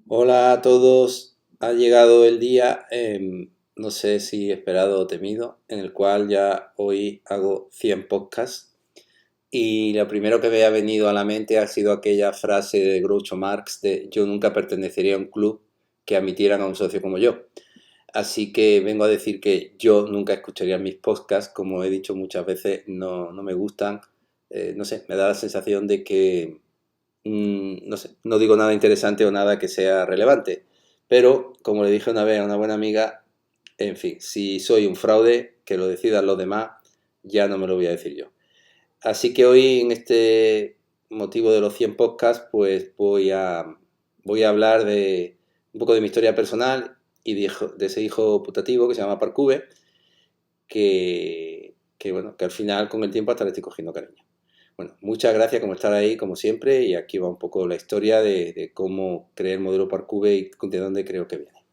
Hola a todos, ha llegado el día, no sé si esperado o temido, en el cual ya hoy hago 100 podcasts y lo primero que me ha venido a la mente ha sido aquella frase de Groucho Marx de yo nunca pertenecería a un club que admitieran a un socio como yo. Así que vengo a decir que yo nunca escucharía mis podcasts, como he dicho muchas veces, no me gustan. No sé, me da la sensación de que no sé, no digo nada interesante o nada que sea relevante, pero como le dije una vez a una buena amiga, en fin, si soy un fraude, que lo decidan los demás, ya no me lo voy a decir yo. Así que hoy en este motivo de los 100 podcasts, pues voy a hablar de un poco de mi historia personal y de ese hijo putativo que se llama Parcube, bueno, que al final con el tiempo hasta le estoy cogiendo cariño. Bueno, muchas gracias por estar ahí, como siempre, y aquí va un poco la historia de cómo creé el modelo Parcube y de dónde creo que viene.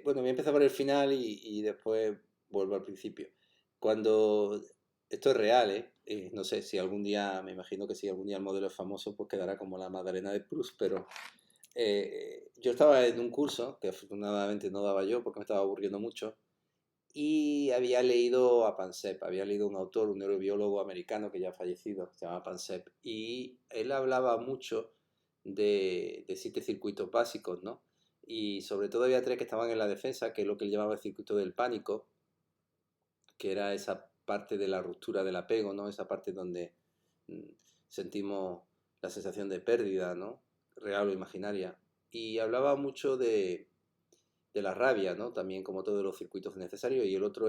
Bueno, voy a empezar por el final y después vuelvo al principio. Cuando esto es real, ¿eh? No sé si algún día, me imagino que si algún día el modelo es famoso, pues quedará como la Magdalena de Proust, pero yo estaba en un curso que afortunadamente no daba yo porque me estaba aburriendo mucho. Y había leído a Pansep, había leído un autor, un neurobiólogo americano que ya ha fallecido, se llama Pansep, y él hablaba mucho de 7 circuitos básicos, ¿no? Y sobre todo había tres que estaban en la defensa, que es lo que él llamaba el circuito del pánico, que era esa parte de la ruptura del apego, ¿no? Esa parte donde mm, sentimos la sensación de pérdida, ¿no? Real o imaginaria. Y hablaba mucho de la rabia, ¿no? También como todos los circuitos necesarios, y el otro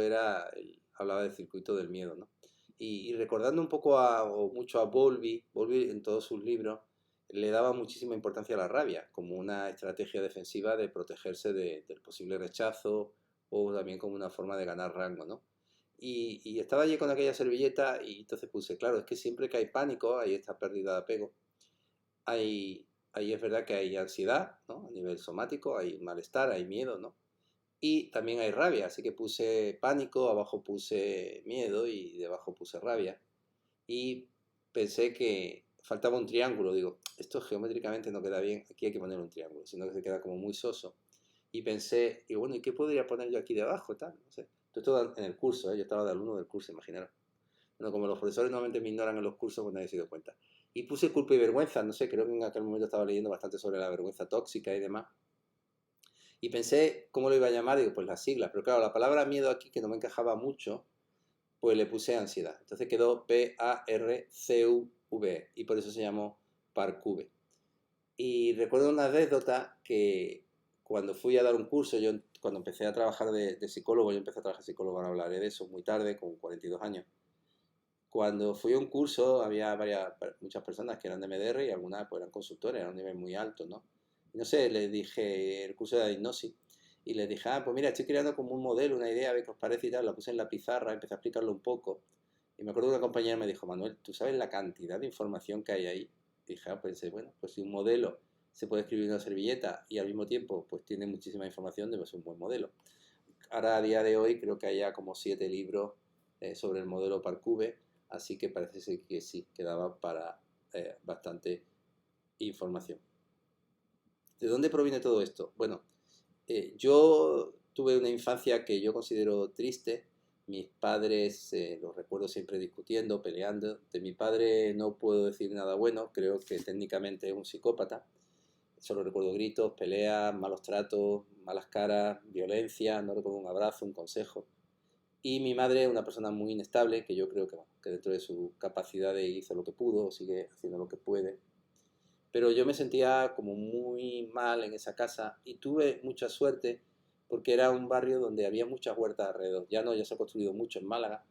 hablaba del circuito del miedo, ¿no? Y recordando un poco o mucho a Bowlby en todos sus libros le daba muchísima importancia a la rabia, como una estrategia defensiva de protegerse del posible rechazo o también como una forma de ganar rango, ¿no? Y estaba allí con aquella servilleta y entonces puse, claro, es que siempre que hay pánico, hay esta pérdida de apego, ahí es verdad que hay ansiedad, ¿no? A nivel somático, hay malestar, hay miedo, ¿no? Y también hay rabia, así que puse pánico, abajo puse miedo y debajo puse rabia. Y pensé que faltaba un triángulo, digo, esto geométricamente no queda bien, aquí hay que poner un triángulo, sino que se queda como muy soso. Y pensé, y bueno, ¿y qué podría poner yo aquí debajo? Tal, no sé. Esto en el curso, ¿eh? Yo estaba de alumno del curso, imaginaros. Bueno, como los profesores normalmente me ignoran en los cursos, pues nadie se dio cuenta. Y puse culpa y vergüenza, no sé, creo que en aquel momento estaba leyendo bastante sobre la vergüenza tóxica y demás. Y pensé cómo lo iba a llamar, digo, pues las siglas. Pero claro, la palabra miedo aquí, que no me encajaba mucho, pues le puse ansiedad. Entonces quedó Parcuve y por eso se llamó Parcube. Y recuerdo una anécdota que cuando fui a dar un curso, yo cuando empecé a trabajar de psicólogo, yo empecé a trabajar de psicólogo, ahora hablaré de eso muy tarde, con 42 años. Cuando fui a un curso había muchas personas que eran de MDR y algunas pues eran consultores, era un nivel muy alto, ¿no? Y no sé, les dije, el curso de hipnosis, y les dije, pues mira, estoy creando como un modelo, una idea, a ver qué os parece y tal, la puse en la pizarra, empecé a explicarlo un poco. Y me acuerdo que una compañera me dijo, Manuel, ¿tú sabes la cantidad de información que hay ahí? Y dije, pensé, bueno, pues si un modelo se puede escribir en una servilleta y al mismo tiempo pues tiene muchísima información, debe ser un buen modelo. Ahora a día de hoy creo que hay ya como 7 libros sobre el modelo Parcube, así que parece ser que sí, quedaba para bastante información. ¿De dónde proviene todo esto? Bueno, yo tuve una infancia que yo considero triste. Mis padres los recuerdo siempre discutiendo, peleando. De mi padre no puedo decir nada bueno, creo que técnicamente es un psicópata. Solo recuerdo gritos, peleas, malos tratos, malas caras, violencia, no recuerdo un abrazo, un consejo. Y mi madre es una persona muy inestable, que yo creo que, bueno, que dentro de su capacidad hizo lo que pudo, sigue haciendo lo que puede. Pero yo me sentía como muy mal en esa casa y tuve mucha suerte porque era un barrio donde había muchas huertas alrededor. Ya no, ya se ha construido mucho en Málaga,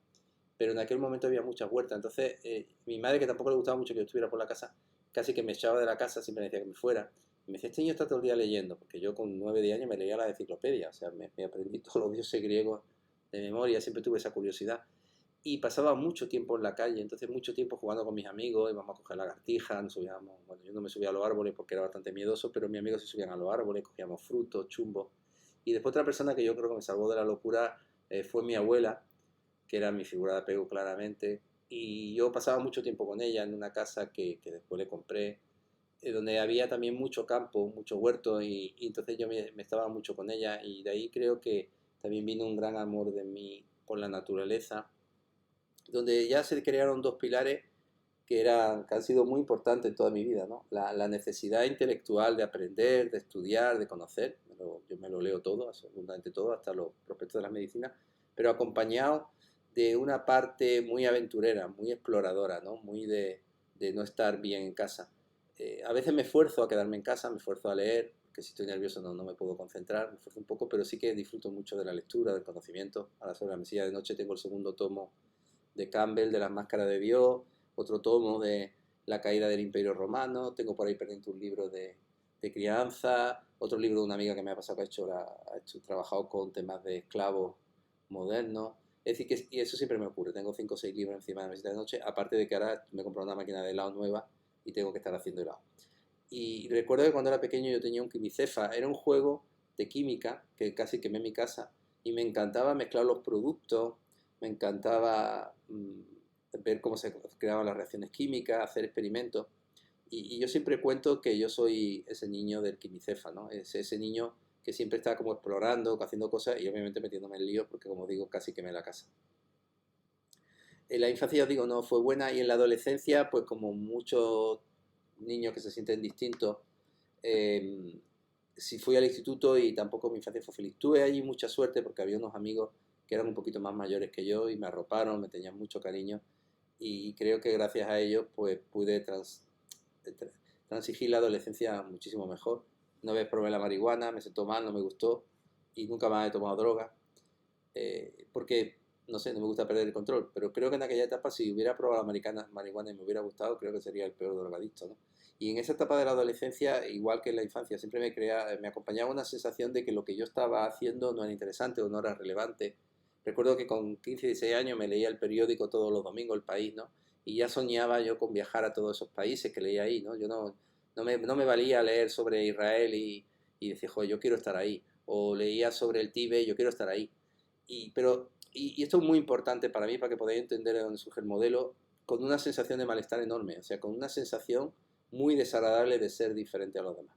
pero en aquel momento había muchas huertas. Entonces, mi madre, que tampoco le gustaba mucho que yo estuviera por la casa, casi que me echaba de la casa, siempre me decía que me fuera. Y me decía, este niño está todo el día leyendo, porque yo con 9 10 años me leía la enciclopedia, o sea, me aprendí todos los dioses griegos de memoria, siempre tuve esa curiosidad. Y pasaba mucho tiempo en la calle, entonces mucho tiempo jugando con mis amigos, íbamos a coger lagartijas, nos subíamos, bueno, yo no me subía a los árboles porque era bastante miedoso, pero mis amigos se subían a los árboles, cogíamos frutos, chumbos, Y después otra persona que yo creo que me salvó de la locura fue mi abuela, que era mi figura de apego claramente. Y yo pasaba mucho tiempo con ella en una casa que después le compré, donde había también mucho campo, mucho huerto, y entonces yo me estaba mucho con ella, y de ahí creo que también vino un gran amor de mí por la naturaleza, donde ya se crearon dos pilares que han sido muy importantes en toda mi vida, ¿no? La necesidad intelectual de aprender, de estudiar, de conocer, yo me lo leo todo, absolutamente todo, hasta los prospectos de la medicina, pero acompañado de una parte muy aventurera, muy exploradora, ¿no? Muy de no estar bien en casa. A veces me esfuerzo a quedarme en casa, me esfuerzo a leer, que si estoy nervioso no me puedo concentrar, me esfuerzo un poco, pero sí que disfruto mucho de la lectura, del conocimiento. Ahora sobre la mesilla de noche tengo el segundo tomo de Campbell, de las máscaras de Dios, otro tomo de La caída del Imperio Romano, tengo por ahí pendiente un libro de crianza, otro libro de una amiga que me ha pasado que ha trabajado con temas de esclavos modernos. Es decir, y eso siempre me ocurre, tengo 5 o 6 libros encima de la mesita de noche, aparte de que ahora me he comprado una máquina de helado nueva y tengo que estar haciendo helado. Y recuerdo que cuando era pequeño yo tenía un quimicefa, era un juego de química que casi quemé en mi casa y me encantaba mezclar los productos, me encantaba ver cómo se creaban las reacciones químicas, hacer experimentos. Y yo siempre cuento que yo soy ese niño del quimicefa, ¿no? Ese niño que siempre está como explorando, haciendo cosas y obviamente metiéndome en líos porque, como digo, casi quemé la casa. En la infancia, os digo, no fue buena y en la adolescencia, pues como muchos niños que se sienten distintos, eh, sí fui al instituto y tampoco mi infancia fue feliz. Tuve allí mucha suerte porque había unos amigos que eran un poquito más mayores que yo y me arroparon, me tenían mucho cariño y creo que gracias a ellos pues pude transigir la adolescencia muchísimo mejor. Una vez probé la marihuana, me sentó mal, no me gustó y nunca más he tomado droga porque, no sé, no me gusta perder el control, pero creo que en aquella etapa si hubiera probado la marihuana y me hubiera gustado, creo que sería el peor drogadicto, ¿no? Y en esa etapa de la adolescencia, igual que en la infancia, siempre me acompañaba una sensación de que lo que yo estaba haciendo no era interesante o no era relevante. Recuerdo que con 15, 16 años me leía el periódico todos los domingos, El País, ¿no? Y ya soñaba yo con viajar a todos esos países que leía ahí, ¿no? Yo no me valía leer sobre Israel y decir, joder, yo quiero estar ahí. O leía sobre el Tíbet, yo quiero estar ahí. Y esto es muy importante para mí, para que podáis entender de dónde surge el modelo, con una sensación de malestar enorme, o sea, con una sensación muy desagradable de ser diferente a los demás.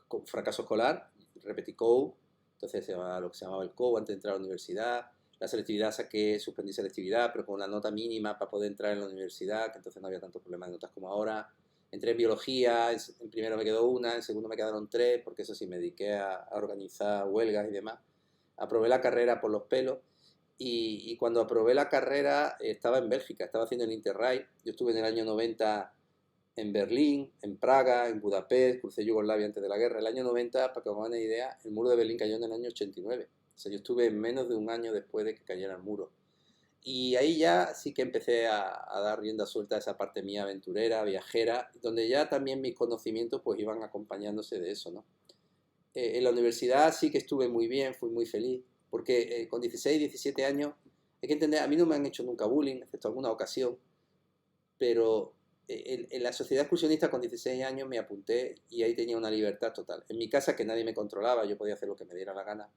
Con fracaso escolar, repetí COU, entonces se llamaba lo que se llamaba el COU antes de entrar a la universidad. La selectividad suspendí selectividad, pero con una nota mínima para poder entrar en la universidad, que entonces no había tanto problema de notas como ahora. Entré en biología, en primero me quedó una, en segundo me quedaron tres, porque eso sí, me dediqué a organizar huelgas y demás. Aprobé la carrera por los pelos y cuando aprobé la carrera estaba en Bélgica, estaba haciendo el Interrail. Yo estuve en el año 90 en Berlín, en Praga, en Budapest, crucé Yugoslavia antes de la guerra. El año 90, para que os hagan una idea, el muro de Berlín cayó en el año 89. O sea, yo estuve menos de un año después de que cayera el muro. Y ahí ya sí que empecé a dar rienda suelta a esa parte mía aventurera, viajera, donde ya también mis conocimientos pues iban acompañándose de eso, ¿no? En la universidad sí que estuve muy bien, fui muy feliz, porque con 16, 17 años, hay que entender, a mí no me han hecho nunca bullying, excepto alguna ocasión, pero en la sociedad excursionista con 16 años me apunté y ahí tenía una libertad total. En mi casa que nadie me controlaba, yo podía hacer lo que me diera la gana.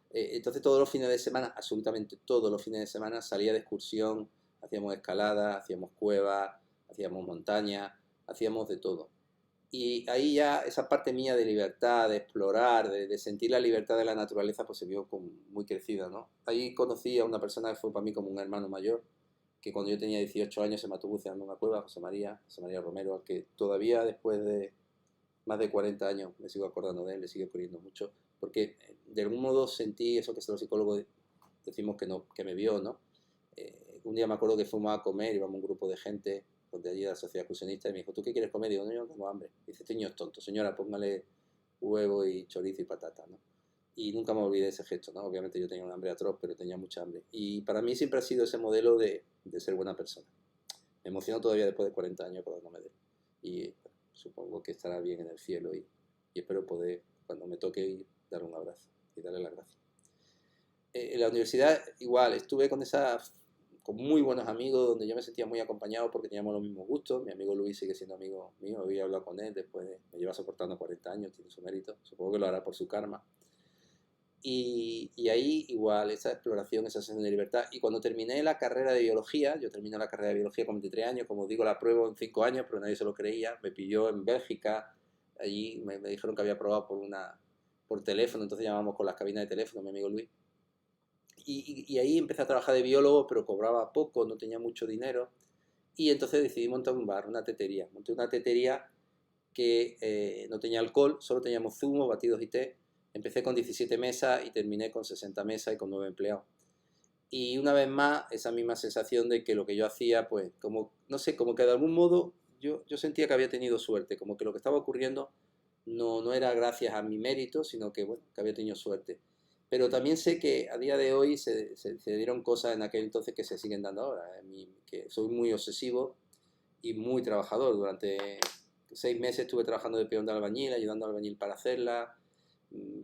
Entonces todos los fines de semana, absolutamente todos los fines de semana, salía de excursión, hacíamos escalada, hacíamos cuevas, hacíamos montaña, hacíamos de todo. Y ahí ya esa parte mía de libertad, de explorar, de sentir la libertad de la naturaleza, pues se vio como muy crecida, ¿no? Ahí conocí a una persona que fue para mí como un hermano mayor, que cuando yo tenía 18 años se mató buceando en una cueva, José María Romero, al que todavía después de más de 40 años me sigo acordando de él, le sigo queriendo mucho, porque de algún modo sentí eso que los psicólogos decimos que, no, que me vio, ¿no? Un día me acuerdo que fuimos a comer, íbamos un grupo de gente de allí de la sociedad excursionista y me dijo, ¿tú qué quieres comer? Digo, no, yo no tengo hambre. Dice, este niño es tonto, señora, póngale huevo y chorizo y patata, ¿no? Y nunca me olvidé de ese gesto, ¿no? Obviamente yo tenía un hambre atroz, pero tenía mucha hambre. Y para mí siempre ha sido ese modelo de ser buena persona. Me emociono todavía después de 40 años acordándome de él. Y supongo que estará bien en el cielo y espero poder, cuando me toque ir, darle un abrazo y darle las gracias. En la universidad igual, estuve con esa con muy buenos amigos, donde yo me sentía muy acompañado porque teníamos los mismos gustos. Mi amigo Luis sigue siendo amigo mío, había hablado con él después de, me lleva soportando 40 años, tiene su mérito, supongo que lo hará por su karma. Y ahí igual, esa exploración, esa sensación de libertad. Y cuando terminé la carrera de biología, yo terminé la carrera de biología con 23 años, como digo, la apruebo en 5 años, pero nadie se lo creía. Me pilló en Bélgica, allí me dijeron que había aprobado por teléfono, entonces llamamos con las cabinas de teléfono, mi amigo Luis. Y ahí empecé a trabajar de biólogo, pero cobraba poco, no tenía mucho dinero. Y entonces decidí montar un bar, una tetería. Monté una tetería que no tenía alcohol, solo teníamos zumos, batidos y té. Empecé con 17 mesas y terminé con 60 mesas y con 9 empleados. Y una vez más, esa misma sensación de que lo que yo hacía, pues, como, no sé, como que de algún modo yo sentía que había tenido suerte, como que lo que estaba ocurriendo no era gracias a mi mérito, sino que, bueno, que había tenido suerte. Pero también sé que a día de hoy se dieron cosas en aquel entonces que se siguen dando ahora. Que soy muy obsesivo y muy trabajador. Durante 6 meses estuve trabajando de peón de albañil, ayudando al albañil para hacerla.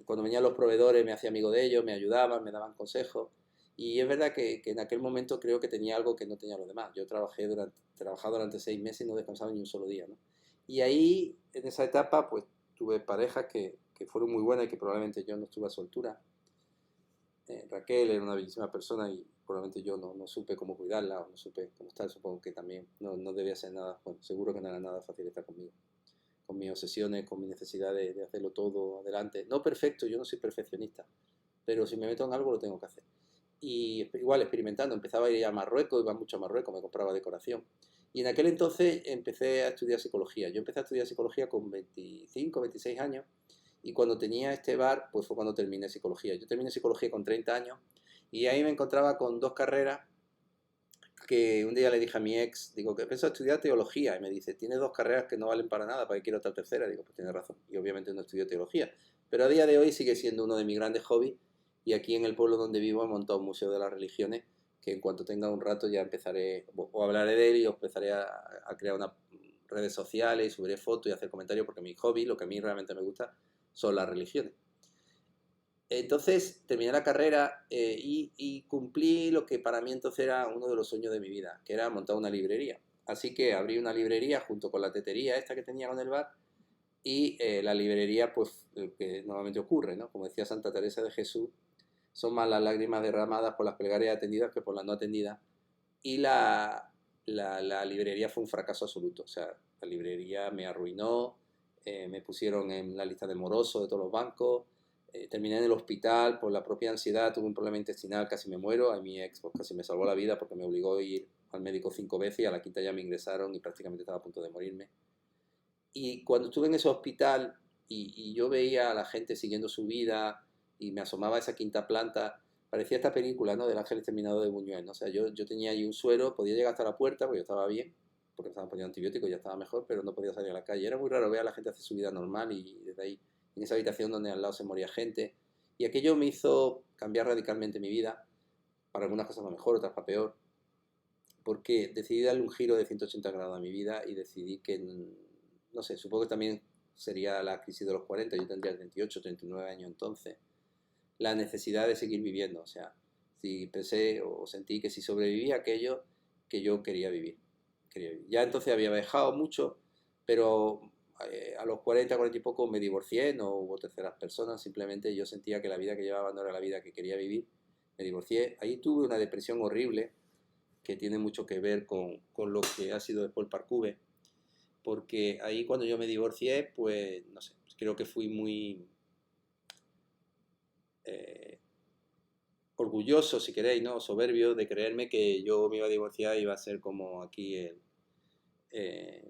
Cuando venían los proveedores me hacía amigo de ellos, me ayudaban, me daban consejos. Y es verdad que en aquel momento creo que tenía algo que no tenía los demás. Yo trabajaba durante 6 meses y no descansaba ni un solo día, ¿no? Y ahí, en esa etapa, pues tuve parejas que fueron muy buenas y que probablemente yo no estuve a su altura. Raquel era una bellísima persona y probablemente yo no supe cómo cuidarla o no supe cómo estar. Supongo que también no debía ser nada, bueno, seguro que no era nada fácil estar conmigo. Con mis obsesiones, con mi necesidad de hacerlo todo adelante. No perfecto, yo no soy perfeccionista, pero si me meto en algo lo tengo que hacer. Y igual experimentando, empezaba a ir a Marruecos, iba mucho a Marruecos, me compraba decoración. Y en aquel entonces empecé a estudiar psicología. Yo empecé a estudiar psicología con 25, 26 años y cuando tenía este bar, pues fue cuando terminé psicología. Yo terminé psicología con 30 años y ahí me encontraba con dos carreras que un día le dije a mi ex, digo, que pienso estudiar teología. Y me dice, tienes dos carreras que no valen para nada, ¿para qué quiero otra tercera? Digo, pues tienes razón. Y obviamente no estudio teología. Pero a día de hoy sigue siendo uno de mis grandes hobbies. Y aquí en el pueblo donde vivo he montado un museo de las religiones, que en cuanto tenga un rato ya empezaré, o hablaré de él y empezaré a crear unas redes sociales y subiré fotos y hacer comentarios, porque mi hobby, lo que a mí realmente me gusta, son las religiones. Entonces terminé la carrera y cumplí lo que para mí entonces era uno de los sueños de mi vida, que era montar una librería. Así que abrí una librería junto con la tetería esta que tenía con el bar y la librería, pues, lo que normalmente ocurre, ¿no? Como decía Santa Teresa de Jesús, son más las lágrimas derramadas por las plegarias atendidas que por las no atendidas. Y la librería fue un fracaso absoluto. O sea, la librería me arruinó, me pusieron en la lista de morosos de todos los bancos, terminé en el hospital por la propia ansiedad, tuve un problema intestinal, casi me muero. A mi ex pues, casi me salvó la vida porque me obligó a ir al médico 5 veces y a la quinta ya me ingresaron y prácticamente estaba a punto de morirme. Y cuando estuve en ese hospital y yo veía a la gente siguiendo su vida y me asomaba a esa quinta planta, parecía esta película, ¿no? Del ángel exterminado de Buñuel, ¿no? O sea, yo tenía ahí un suero, podía llegar hasta la puerta porque yo estaba bien, porque me estaban poniendo antibióticos y ya estaba mejor, pero no podía salir a la calle. Era muy raro ver a la gente hacer su vida normal y desde ahí, en esa habitación donde al lado se moría gente. Y aquello me hizo cambiar radicalmente mi vida, para algunas cosas para mejor, otras para peor, porque decidí darle un giro de 180 grados a mi vida y decidí que, no sé, supongo que también sería la crisis de los 40, yo tendría 38, 39 años entonces, la necesidad de seguir viviendo, o sea, si pensé o sentí que si sobrevivía aquello que yo quería vivir, quería vivir. Ya entonces había viajado mucho, pero a los 40, 40 y poco me divorcié, no hubo terceras personas, simplemente yo sentía que la vida que llevaba no era la vida que quería vivir, me divorcié, ahí tuve una depresión horrible, que tiene mucho que ver con lo que ha sido después el Parcube, porque ahí cuando yo me divorcié, pues no sé, creo que fui muy eh, orgulloso, si queréis, ¿no? Soberbio de creerme que yo me iba a divorciar y iba a ser como aquí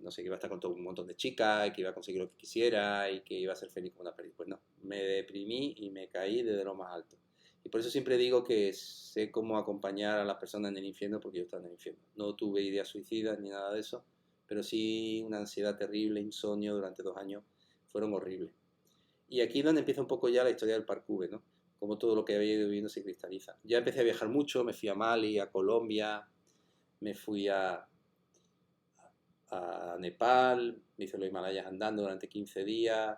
no sé, que iba a estar con todo un montón de chicas y que iba a conseguir lo que quisiera y que iba a ser feliz como una feliz. Pues no, me deprimí y me caí desde lo más alto. Y por eso siempre digo que sé cómo acompañar a las personas en el infierno porque yo estaba en el infierno. No tuve ideas suicidas ni nada de eso, pero sí una ansiedad terrible, insomnio durante 2 años, fueron horribles. Y aquí es donde empieza un poco ya la historia del Parcube, ¿no? Como todo lo que había ido viviendo se cristaliza. Ya empecé a viajar mucho, me fui a Mali, a Colombia, me fui a Nepal, me hice los Himalayas andando durante 15 días,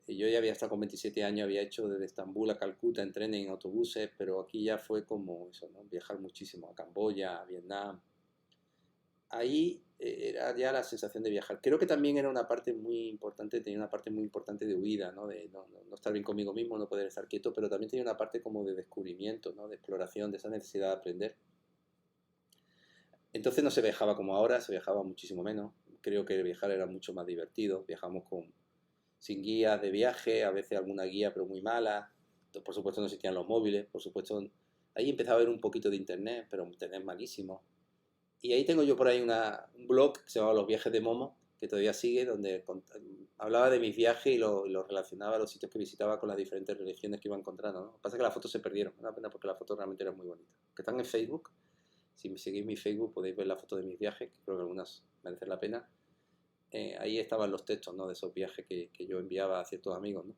yo ya había estado con 27 años, había hecho desde Estambul a Calcuta en trenes, en autobuses, pero aquí ya fue como eso, ¿no? Viajar muchísimo a Camboya, a Vietnam. Ahí era ya la sensación de viajar. Creo que también era una parte muy importante, tenía una parte muy importante de huida, ¿no? De no estar bien conmigo mismo, no poder estar quieto, pero también tenía una parte como de descubrimiento, ¿no? De exploración, de esa necesidad de aprender. Entonces no se viajaba como ahora, se viajaba muchísimo menos. Creo que viajar era mucho más divertido. Viajamos sin guías de viaje, a veces alguna guía pero muy mala. Por supuesto no existían los móviles, por supuesto ahí empezaba a haber un poquito de internet, pero internet malísimo. Y ahí tengo yo por ahí un blog que se llama Los Viajes de Momo, que todavía sigue, donde hablaba de mis viajes y lo relacionaba a los sitios que visitaba con las diferentes religiones que iba encontrando, ¿no? Lo que pasa es que las fotos se perdieron, una pena porque las fotos realmente eran muy bonitas. Que están en Facebook, si me seguís mi Facebook podéis ver las fotos de mis viajes, que creo que algunas merecen la pena. Ahí estaban los textos, ¿no? De esos viajes que yo enviaba a ciertos amigos, ¿no?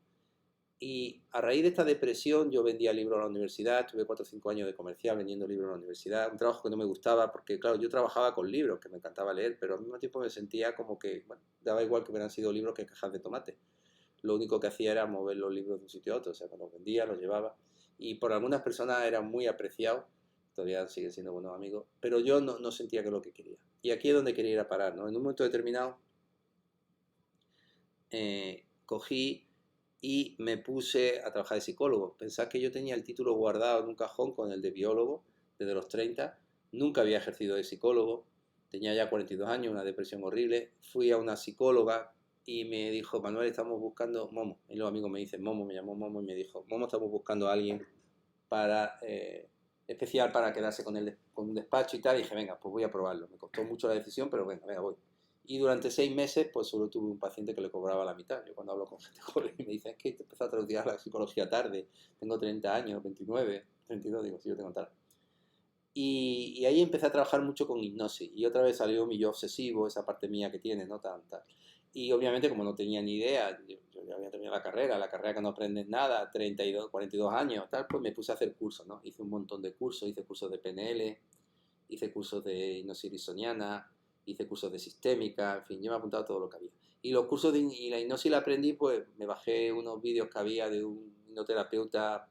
Y a raíz de esta depresión yo vendía libros a la universidad, tuve 4 o 5 años de comercial vendiendo libros a la universidad, un trabajo que no me gustaba porque, claro, yo trabajaba con libros, que me encantaba leer, pero al mismo tiempo me sentía como que, bueno, daba igual que hubieran sido libros que cajas de tomate. Lo único que hacía era mover los libros de un sitio a otro, o sea, cuando los vendía, los llevaba, y por algunas personas eran muy apreciados, todavía siguen siendo buenos amigos, pero yo no sentía que es lo que quería. Y aquí es donde quería ir a parar, ¿no? En un momento determinado cogí y me puse a trabajar de psicólogo. Pensad que yo tenía el título guardado en un cajón con el de biólogo desde los 30. Nunca había ejercido de psicólogo. Tenía ya 42 años, una depresión horrible. Fui a una psicóloga y me dijo, Manuel, estamos buscando Momo. Y los amigos me dicen Momo, me llamó Momo y me dijo, Momo, estamos buscando a alguien para, especial para quedarse con un despacho y tal. Y dije, venga, pues voy a probarlo. Me costó mucho la decisión, pero venga, voy. Y durante 6 meses, pues solo tuve un paciente que le cobraba la mitad. Yo cuando hablo con gente joven y me dicen, es que te empezaste a estudiar la psicología tarde, tengo 30 años, 29, 32, digo, sí, yo tengo tal. Y ahí empecé a trabajar mucho con hipnosis. Y otra vez salió mi yo obsesivo, esa parte mía que tiene, ¿no? Tanta. Y obviamente, como no tenía ni idea, yo ya había terminado la carrera que no aprendes nada, 32, 42 años, tal, pues me puse a hacer cursos, ¿no? Hice un montón de cursos, hice cursos de PNL, hice cursos de hipnosis ericksoniana, hice cursos de sistémica, en fin, yo me he apuntado a todo lo que había. Y los cursos y la hipnosis la aprendí, pues me bajé unos vídeos que había de un hipnoterapeuta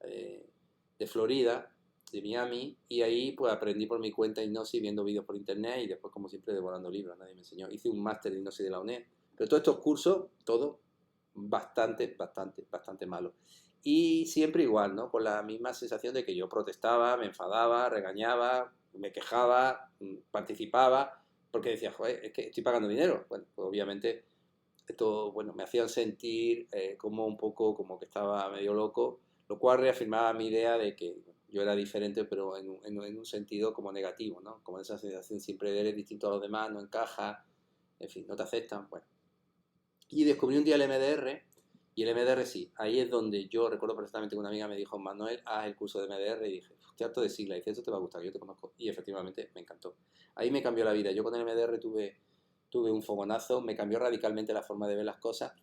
eh, de Florida, de Miami, y ahí pues aprendí por mi cuenta hipnosis viendo vídeos por internet y después como siempre devorando libros, nadie me enseñó. Hice un máster de hipnosis de la UNED, pero todos estos cursos, todo bastante malo. Y siempre igual, ¿no? Con la misma sensación de que yo protestaba, me enfadaba, regañaba, me quejaba, participaba, porque decía, joder, es que estoy pagando dinero. Bueno, pues obviamente esto, bueno, me hacían sentir como un poco como que estaba medio loco, lo cual reafirmaba mi idea de que yo era diferente, pero en un sentido como negativo, ¿no? Como esa sensación siempre de eres distinto a los demás, no encaja, en fin, no te aceptan, bueno. Y descubrí un día el MDR, y el MDR sí, ahí es donde yo recuerdo perfectamente que una amiga me dijo, Manuel, haz el curso de MDR, y dije, estoy harto de sigla, y dice, eso te va a gustar, yo te conozco, y efectivamente me encantó. Ahí me cambió la vida, yo con el MDR tuve un fogonazo, me cambió radicalmente la forma de ver las cosas,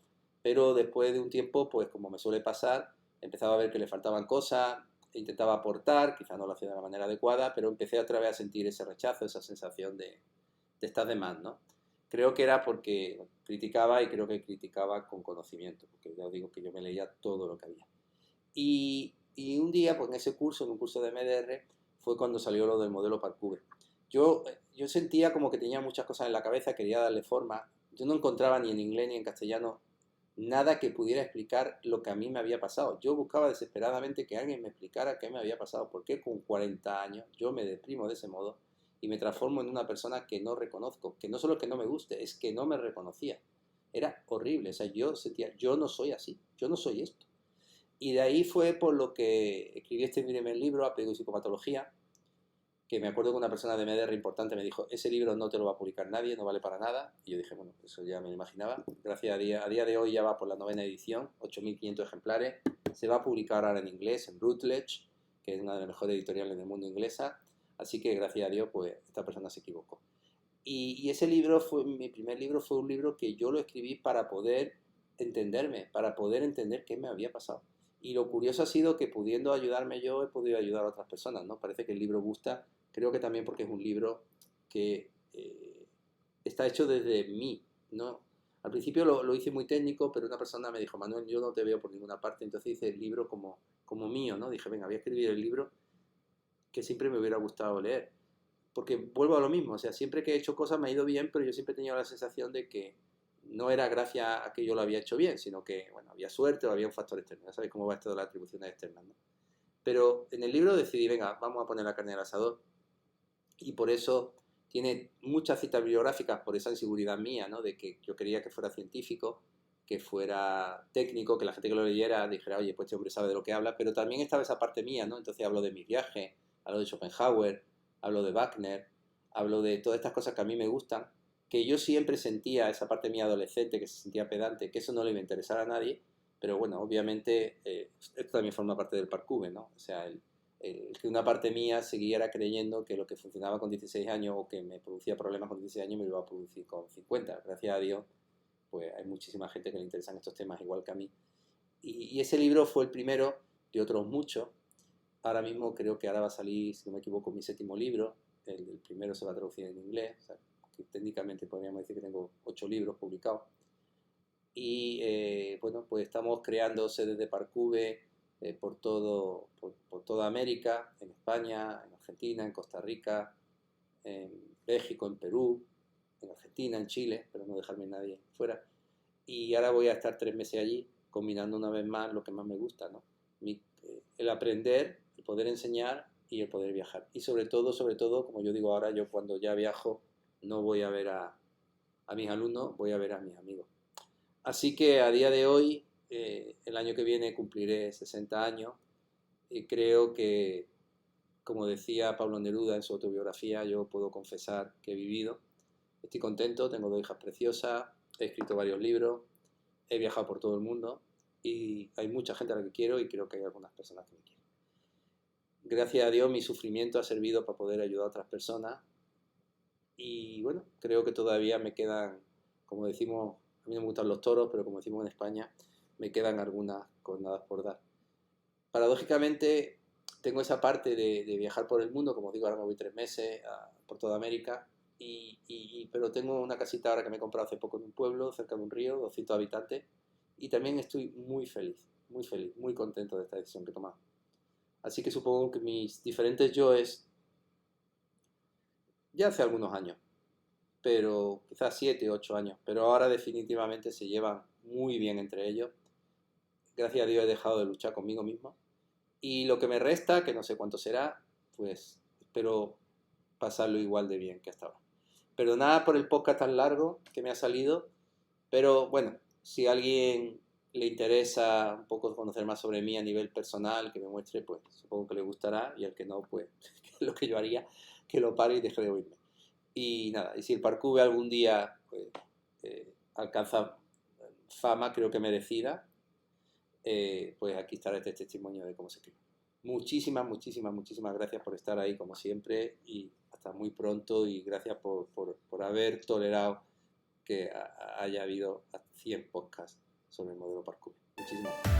pero después de un tiempo, pues como me suele pasar, empezaba a ver que le faltaban cosas, intentaba aportar, quizás no lo hacía de la manera adecuada, pero empecé otra vez a sentir ese rechazo, esa sensación de estar de más, ¿no? Creo que era porque criticaba y creo que criticaba con conocimiento, porque ya os digo que yo me leía todo lo que había. Y un día, pues en ese curso, en un curso de MDR, fue cuando salió lo del modelo Parkour. Yo sentía como que tenía muchas cosas en la cabeza, quería darle forma. Yo no encontraba ni en inglés ni en castellano nada que pudiera explicar lo que a mí me había pasado. Yo buscaba desesperadamente que alguien me explicara qué me había pasado, por qué con 40 años yo me deprimo de ese modo y me transformo en una persona que no reconozco, que no solo que no me guste, es que no me reconocía. Era horrible, o sea, yo sentía, yo no soy así, yo no soy esto. Y de ahí fue por lo que escribí este primer libro, Apego y Psicopatología, que me acuerdo que una persona de MDR importante me dijo, ese libro no te lo va a publicar nadie, no vale para nada. Y yo dije, bueno, eso ya me lo imaginaba. Gracias a día de hoy ya va por la 9ª edición, 8.500 ejemplares. Se va a publicar ahora en inglés, en Routledge, que es una de las mejores editoriales del mundo inglesa. Así que gracias a Dios, pues esta persona se equivocó. Y ese libro fue, mi primer libro fue un libro que yo lo escribí para poder entenderme, para poder entender qué me había pasado. Y lo curioso ha sido que pudiendo ayudarme yo, he podido ayudar a otras personas, ¿no? Parece que el libro gusta, creo que también porque es un libro que está hecho desde mí, ¿no? Al principio lo hice muy técnico, pero una persona me dijo, Manuel, yo no te veo por ninguna parte, entonces hice el libro como mío, ¿no? Dije, venga, voy a escribir el libro que siempre me hubiera gustado leer. Porque vuelvo a lo mismo, o sea, siempre que he hecho cosas me ha ido bien, pero yo siempre he tenido la sensación de que no era gracias a que yo lo había hecho bien, sino que, bueno, había suerte o había un factor externo. Ya sabéis cómo va esto de las atribuciones externas, ¿no? Pero en el libro decidí, venga, vamos a poner la carne al asador. Y por eso tiene muchas citas bibliográficas, por esa inseguridad mía, ¿no? De que yo quería que fuera científico, que fuera técnico, que la gente que lo leyera dijera, oye, pues este hombre sabe de lo que habla, pero también estaba esa parte mía, ¿no? Entonces hablo de mis viajes, hablo de Schopenhauer, hablo de Wagner, hablo de todas estas cosas que a mí me gustan, que yo siempre sentía esa parte mía adolescente, que se sentía pedante, que eso no le iba a interesar a nadie, pero bueno, obviamente esto también forma parte del parkour, ¿no? O sea, que una parte mía siguiera creyendo que lo que funcionaba con 16 años o que me producía problemas con 16 años me lo iba a producir con 50. Gracias a Dios, pues hay muchísima gente que le interesan estos temas igual que a mí. Y ese libro fue el primero de otros muchos. Ahora mismo creo que ahora va a salir, si no me equivoco, mi séptimo libro. El primero se va a traducir en inglés. O sea, que técnicamente podríamos decir que tengo 8 libros publicados. Y bueno, pues estamos creando sedes de Parcube por toda América, en España, en Argentina, en Costa Rica, en México, en Perú, en Argentina, en Chile, pero no dejarme nadie fuera. Y ahora voy a estar 3 meses allí, combinando una vez más lo que más me gusta, ¿no? El aprender, el poder enseñar y el poder viajar. Y sobre todo, como yo digo ahora, yo cuando ya viajo no voy a ver a mis alumnos, voy a ver a mis amigos. Así que a día de hoy, el año que viene cumpliré 60 años y creo que, como decía Pablo Neruda en su autobiografía, yo puedo confesar que he vivido. Estoy contento, tengo 2 hijas preciosas, he escrito varios libros, he viajado por todo el mundo y hay mucha gente a la que quiero y creo que hay algunas personas que me quieren. Gracias a Dios mi sufrimiento ha servido para poder ayudar a otras personas y bueno, creo que todavía me quedan, como decimos, a mí no me gustan los toros, pero como decimos en España, me quedan algunas cornadas por dar. Paradójicamente, tengo esa parte de viajar por el mundo, como digo, ahora me voy 3 meses por toda América, pero tengo una casita ahora que me he comprado hace poco en un pueblo, cerca de un río, 200 habitantes, y también estoy muy feliz, muy contento de esta decisión que he tomado. Así que supongo que mis diferentes yoes, ya hace algunos años, pero quizás 7, 8 años, pero ahora definitivamente se llevan muy bien entre ellos. Gracias a Dios he dejado de luchar conmigo mismo. Y lo que me resta, que no sé cuánto será, pues espero pasarlo igual de bien que hasta ahora. Perdonad por el podcast tan largo que me ha salido, pero bueno, si a alguien le interesa un poco conocer más sobre mí a nivel personal, que me muestre, pues supongo que le gustará, y el que no, pues lo que yo haría, que lo pare y deje de oírme. Y nada, y si el parkour algún día pues, alcanza fama, creo que merecida, pues aquí estará este testimonio de cómo se escribe. Muchísimas gracias por estar ahí como siempre y hasta muy pronto y gracias por haber tolerado que haya habido 100 podcasts sobre el modelo parkour. Muchísimas gracias.